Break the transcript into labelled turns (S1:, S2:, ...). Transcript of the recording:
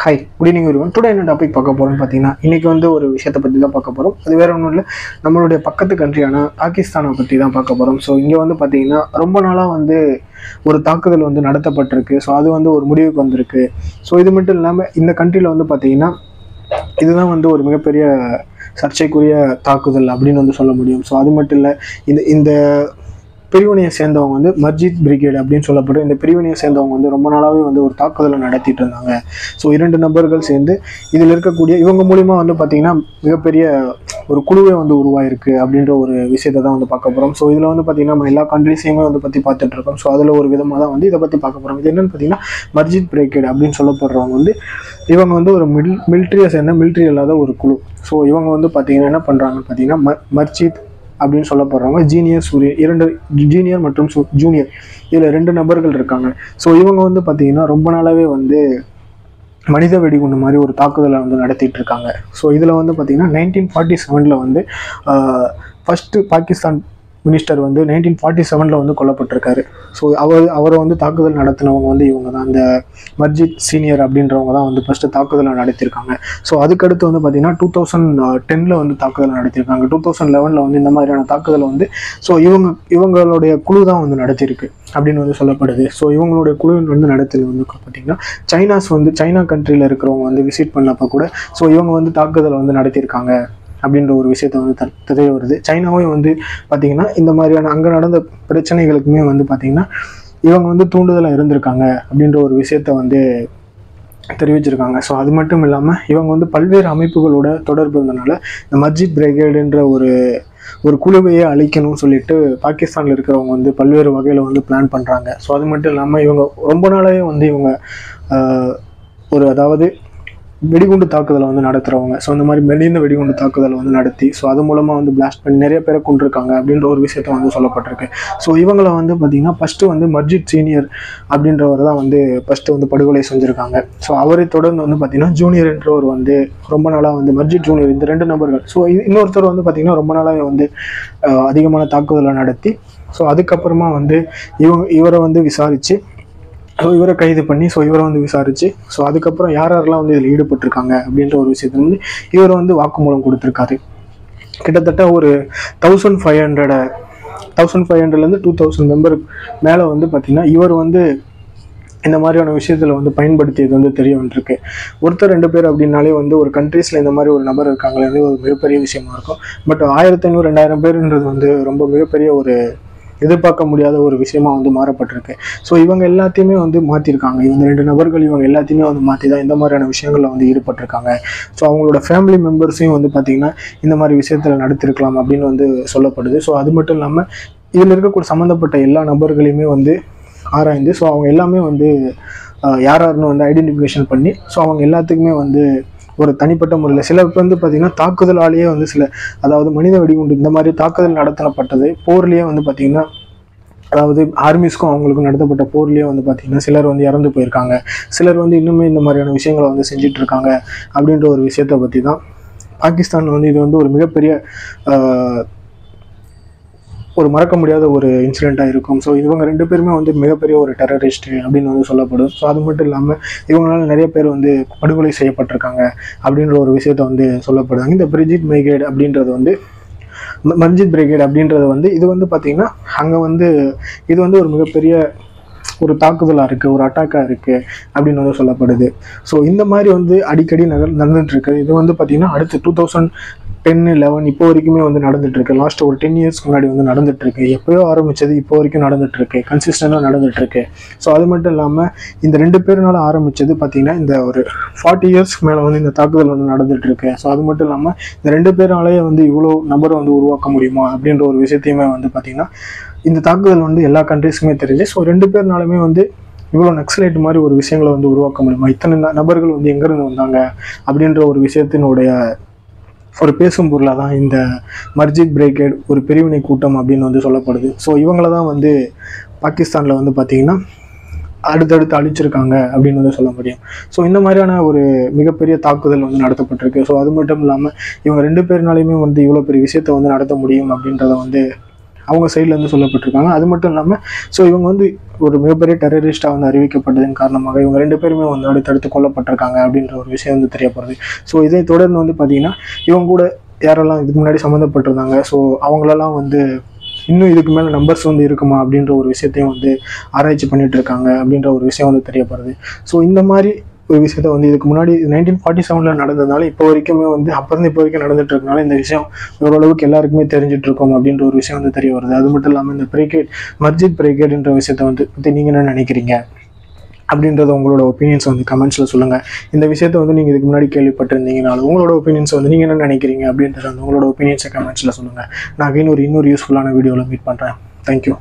S1: Hi, good evening everyone. Today என்ன topic பார்க்க போகிறோம்னு பார்த்தீங்கன்னா, இன்றைக்கி வந்து ஒரு விஷயத்தை பற்றி தான் பார்க்க போகிறோம். அது வேறு ஒன்றும் இல்லை, நம்மளுடைய பக்கத்து கண்ட்ரியான பாகிஸ்தானை பற்றி தான் பார்க்க போகிறோம். ஸோ இங்கே வந்து பார்த்திங்கன்னா ரொம்ப நாளாக வந்து ஒரு தாக்குதல் வந்து நடத்தப்பட்டிருக்கு. ஸோ அது வந்து ஒரு முடிவுக்கு வந்திருக்கு. ஸோ இது மட்டும் இல்லாமல் இந்த கண்ட்ரியில் வந்து பார்த்திங்கன்னா இதுதான் வந்து ஒரு மிகப்பெரிய சர்ச்சைக்குரிய தாக்குதல் அப்படின்னு வந்து சொல்ல முடியும். ஸோ அது மட்டும் இல்லை, இந்த பிரிவினையை சேர்ந்தவங்க வந்து மஸ்ஜித் பிரிகேடு அப்படின்னு சொல்லப்படும் இந்த பிரிவினையை சேர்ந்தவங்க வந்து ரொம்ப நாளாகவே வந்து ஒரு தாக்குதலை நடத்திட்டு இருந்தாங்க. ஸோ 2 நபர்கள் சேர்ந்து இதில் இருக்கக்கூடிய இவங்க மூலிமா வந்து பார்த்திங்கன்னா மிகப்பெரிய ஒரு குழுவே வந்து உருவாயிருக்கு அப்படின்ற ஒரு விஷயத்தை தான் வந்து பார்க்க போகிறோம். ஸோ இதில் வந்து பார்த்திங்கன்னா நம்ம எல்லா கண்ட்ரிஸையுமே வந்து பற்றி பார்த்துட்டு இருக்கோம். ஸோ அதில் ஒரு விதமாக தான் வந்து இதை பற்றி பார்க்க போகிறோம். இது என்னென்னு பார்த்தீங்கன்னா, மஸ்ஜித் பிரிகேடு அப்படின்னு சொல்லப்படுறவங்க வந்து இவங்க வந்து ஒரு மிலிட்ரியை சேர்ந்த மிலிட்ரி இல்லாத ஒரு குழு. ஸோ இவங்க வந்து பார்த்திங்கன்னா என்ன பண்ணுறாங்கன்னு பார்த்தீங்கன்னா, மஸ்ஜித் அப்படின்னு சொல்லப்படுறவங்க ஜீனியர் மற்றும் ஜூனியர் இதில் 2 நபர்கள் இருக்காங்க. ஸோ இவங்க வந்து பார்த்திங்கன்னா ரொம்ப நாளாகவே வந்து மனித வெடிகுண்டு மாதிரி ஒரு தாக்குதலை வந்து நடத்திட்டு இருக்காங்க. ஸோ இதில் வந்து பார்த்திங்கன்னா 1947 வந்து ஃபஸ்ட்டு பாகிஸ்தான் மினிஸ்டர் வந்து 1947 வந்து கொல்லப்பட்டிருக்காரு. ஸோ அவரை வந்து தாக்குதல் நடத்தினவங்க வந்து இவங்க தான், இந்த மஸ்ஜித் சீனியர் அப்படின்றவங்க தான் வந்து ஃபஸ்ட்டு தாக்குதலை நடத்தியிருக்காங்க. ஸோ அதுக்கடுத்து வந்து பார்த்திங்கன்னா 2010 வந்து தாக்குதல் நடத்தியிருக்காங்க. 2011 வந்து இந்த மாதிரியான தாக்குதலை வந்து இவங்களுடைய குழு தான் வந்து நடத்தியிருக்கு அப்படின்னு வந்து சொல்லப்படுது. ஸோ இவங்களுடைய குழு வந்து நடத்தியது வந்து பார்த்திங்கன்னா சைனா கண்ட்ரியில் இருக்கிறவங்க வந்து விசிட் பண்ணப்போ கூட ஸோ இவங்க வந்து தாக்குதலை வந்து நடத்தியிருக்காங்க அப்படின்ற ஒரு விஷயத்த வந்து தெரிய வருது. சைனாவே வந்து பார்த்திங்கன்னா இந்த மாதிரியான அங்கே நடந்த பிரச்சனைகளுக்குமே வந்து பார்த்திங்கன்னா இவங்க வந்து தூண்டுதலாக இருந்திருக்காங்க அப்படின்ற ஒரு விஷயத்த வந்து தெரிவிச்சிருக்காங்க. ஸோ அது மட்டும் இல்லாமல் இவங்க வந்து பல்வேறு அமைப்புகளோட தொடர்பு இருந்தனால இந்த மஸ்ஜித் பிரிகேடுன்ற ஒரு குழுவையே அழிக்கணும்னு சொல்லிட்டு பாகிஸ்தானில் இருக்கிறவங்க வந்து பல்வேறு வகையில் வந்து பிளான் பண்ணுறாங்க. ஸோ அது மட்டும் இல்லாமல் இவங்க ரொம்ப நாளாகவே வந்து இவங்க அதாவது வெடிகுண்டு தாக்குதலை வந்து நடத்துகிறவங்க. ஸோ இந்த மாதிரி மெலிந்த வெடிகுண்டு தாக்குதலை வந்து நடத்தி ஸோ அது மூலமாக வந்து பிளாஸ்ட் பண்ணி நிறைய பேரை கொண்டிருக்காங்க அப்படின்ற ஒரு விஷயத்த வந்து சொல்லப்பட்டிருக்கு. ஸோ இவங்களை வந்து பார்த்திங்கன்னா ஃபஸ்ட்டு வந்து மஸ்ஜித் சீனியர் அப்படின்றவர் தான் வந்து ஃபஸ்ட்டு வந்து படுகொலை செஞ்சுருக்காங்க. ஸோ அவரை தொடர்ந்து வந்து பார்த்திங்கன்னா ஜூனியர் என்றவர் வந்து ரொம்ப நாளாக வந்து மஸ்ஜித் ஜூனியர் இந்த 2 நபர்கள். ஸோ இன்னொருத்தர் வந்து பார்த்திங்கன்னா ரொம்ப நாளாக வந்து அதிகமான தாக்குதலை நடத்தி ஸோ அதுக்கப்புறமா வந்து இவரை வந்து விசாரித்து ஸோ இவரை கைது பண்ணி ஸோ இவரை வந்து விசாரித்து ஸோ அதுக்கப்புறம் யாரெல்லாம் வந்து இதில் ஈடுபட்டிருக்காங்க அப்படின்ற ஒரு விஷயத்தை வந்து இவர் வந்து வாக்குமூலம் கொடுத்துருக்காரு. கிட்டத்தட்ட ஒரு 1500 2000 மெம்பர் மேலே வந்து பார்த்திங்கன்னா இவர் வந்து இந்த மாதிரியான விஷயத்தில் வந்து பயன்படுத்தியது வந்து தெரிய வந்துருக்கு. ஒருத்தர் 2 பேர் அப்படின்னாலே வந்து ஒரு கண்ட்ரீஸில் இந்த மாதிரி ஒரு நபர் இருக்காங்களே ஒரு மிகப்பெரிய விஷயமா இருக்கும். பட் 1500 2000 பேருன்றது வந்து ரொம்ப மிகப்பெரிய ஒரு எதிர்பார்க்க முடியாத ஒரு விஷயமா வந்து மாறப்பட்டிருக்கு. ஸோ இவங்க எல்லாத்தையுமே வந்து மாற்றிருக்காங்க. இவங்க 2 நபர்கள் இவங்க எல்லாத்தையுமே வந்து மாற்றி தான் இந்த மாதிரியான விஷயங்களில் வந்து ஈடுபட்டிருக்காங்க. ஸோ அவங்களோட ஃபேமிலி மெம்பர்ஸையும் வந்து பார்த்திங்கன்னா இந்த மாதிரி விஷயத்தில் நடத்திருக்கலாம் அப்படின்னு வந்து சொல்லப்படுது. ஸோ அது மட்டும் இல்லாமல் இதில் இருக்கக்கூடிய சம்மந்தப்பட்ட எல்லா நபர்களையுமே வந்து ஆராய்ந்து ஸோ அவங்க எல்லாமே வந்து யாருன்னு வந்து ஐடென்டிஃபிகேஷன் பண்ணி ஸோ அவங்க எல்லாத்துக்குமே வந்து ஒரு தனிப்பட்ட முறையில் சில வந்து பார்த்திங்கன்னா தாக்குதலாலேயே வந்து அதாவது மனித வெடிகுண்டு இந்த மாதிரி தாக்குதல் நடத்தப்பட்டது போர்லேயே வந்து பார்த்திங்கன்னா அதாவது ஆர்மிஸ்க்கும் அவங்களுக்கும் நடத்தப்பட்ட போர்லேயே வந்து பார்த்திங்கன்னா சிலர் வந்து இறந்து போயிருக்காங்க. சிலர் வந்து இன்னுமே இந்த மாதிரியான விஷயங்களை வந்து செஞ்சுட்டு இருக்காங்க அப்படின்ற ஒரு விஷயத்தை பற்றி தான் பாகிஸ்தானில் வந்து இது வந்து ஒரு மிகப்பெரிய ஒரு மறக்க முடியாத ஒரு இன்சிடெண்ட்டாக இருக்கும். ஸோ இவங்க 2 பேருமே வந்து மிகப்பெரிய ஒரு டெரரிஸ்ட் அப்படின்னு வந்து சொல்லப்படும். ஸோ அது மட்டும் இல்லாமல் இவங்களால நிறைய பேர் வந்து படுகொலை செய்யப்பட்டிருக்காங்க அப்படின்ற ஒரு விஷயத்த வந்து சொல்லப்படுறாங்க. இந்த மஸ்ஜித் பிரிகேடு அப்படின்றது வந்து இது வந்து பார்த்திங்கன்னா அங்கே வந்து இது வந்து ஒரு மிகப்பெரிய ஒரு தாக்குதலாக இருக்குது, ஒரு அட்டாக்காக இருக்குது அப்படின்னு வந்து சொல்லப்படுது. ஸோ இந்த மாதிரி வந்து அடிக்கடி நடந்துகிட்ருக்கு. இது வந்து பார்த்திங்கன்னா அடுத்து 2010-11 இப்போ வரைக்குமே வந்து நடந்துகிட்ருக்கு. லாஸ்ட் ஒரு 10 இயர்ஸ்க்கு முன்னாடி வந்து நடந்துகிட்ருக்கு. எப்போயோ ஆரம்பித்தது இப்போ வரைக்கும் நடந்துகிட்ருக்கு, கன்சிஸ்டண்டாக நடந்துகிட்ருக்கு. ஸோ அது மட்டும் இல்லாமல் இந்த 2 பேருனால ஆரம்பித்தது பார்த்திங்கன்னா இந்த ஒரு 40 இயர்ஸ்க்கு மேலே வந்து இந்த தாக்குதல் வந்து நடந்துகிட்ருக்கு. ஸோ அது மட்டும் இல்லாமல் இந்த 2 பேராலேயே வந்து இவ்வளோ நபரை வந்து உருவாக்க முடியுமா அப்படின்ற ஒரு விஷயத்தையுமே வந்து பார்த்திங்கன்னா இந்த தாக்குதல் வந்து எல்லா கண்ட்ரீஸுக்குமே தெரிஞ்சு. ஸோ 2 பேர்னாலுமே வந்து இவ்வளோ நக்சலைட் மாதிரி ஒரு விஷயங்களை வந்து உருவாக்க முடியுமா, இத்தனை நபர்கள் வந்து எங்கேருந்து வந்தாங்க அப்படின்ற ஒரு விஷயத்தினுடைய ஒரு பேசும் பொருளாக தான் இந்த மஸ்ஜித் பிரிகேடு ஒரு பிரிவினை கூட்டம் அப்படின்னு வந்து சொல்லப்படுது. ஸோ இவங்களை தான் வந்து பாகிஸ்தானில் வந்து பார்த்திங்கன்னா அடுத்தடுத்து அழிச்சிருக்காங்க அப்படின்னு வந்து சொல்ல முடியும். ஸோ இந்த மாதிரியான ஒரு மிகப்பெரிய தாக்குதல் வந்து நடத்தப்பட்டிருக்கு. ஸோ அது மட்டும் இல்லாமல் இவங்க 2 பேர்னாலையுமே வந்து இவ்வளோ பெரிய விஷயத்தை வந்து நடத்த முடியும் அப்படின்றத வந்து அவங்க சைட்லேருந்து சொல்லப்பட்டிருக்காங்க. அது மட்டும் இல்லாமல் ஸோ இவங்க வந்து ஒரு மிகப்பெரிய டெரரிஸ்டாக வந்து அறிவிக்கப்பட்டதன் காரணமாக இவங்க 2 பேருமே வந்து அடுத்தடுத்து கொல்லப்பட்டிருக்காங்க அப்படின்ற ஒரு விஷயம் வந்து தெரியப்படுது. ஸோ இதை தொடர்ந்து வந்து பார்த்திங்கன்னா இவங்க கூட யாரெல்லாம் இதுக்கு முன்னாடி சம்மந்தப்பட்டிருந்தாங்க, ஸோ அவங்களெல்லாம் வந்து இன்னும் இதுக்கு மேலே நம்பர்ஸ் வந்து இருக்குமா அப்படின்ற ஒரு விஷயத்தையும் வந்து ஆராய்ச்சி பண்ணிட்டு இருக்காங்க அப்படின்ற ஒரு விஷயம் வந்து தெரியப்படுது. ஸோ இந்த மாதிரி ஒரு விஷயத்த வந்து இதுக்கு முன்னாடி 1947 நடந்ததுனால இப்போ வரைக்குமே வந்து அப்போருந்து இப்போ வரைக்கும் நடந்துட்டு இருக்கனால இந்த விஷயம் ஓரளவுக்கு எல்லாருக்குமே தெரிஞ்சிட்டு இருக்கோம் அப்படின்ற ஒரு விஷயம் வந்து தெரிய வருது. அது மட்டும் இல்லாமல் இந்த பிரிகேட் மஸ்ஜித் பிரிகேட்ன்ற விஷயத்த வந்து பற்றி நீங்கள் என்ன நினைக்கிறீங்க அப்படின்றத உங்களோட ஒப்பீனியன்ஸ் வந்து கமெண்ட்ஸில் சொல்லுங்கள். இந்த விஷயத்த வந்து நீங்கள் இதுக்கு முன்னாடி கேள்விப்பட்டிருந்தீங்கனாலும் உங்களோட ஒப்பீனியன்ஸ் வந்து நீங்கள் என்ன நினைக்கிறீங்க அப்படின்றத வந்து உங்களோட ஒப்பீனியன்ஸை கமெண்ட்ஸில் சொல்லுங்கள். நான் இன்னொரு யூஸ்ஃபுல்லான வீடியோவில் மீட் பண்ணுறேன். தேங்க்யூ.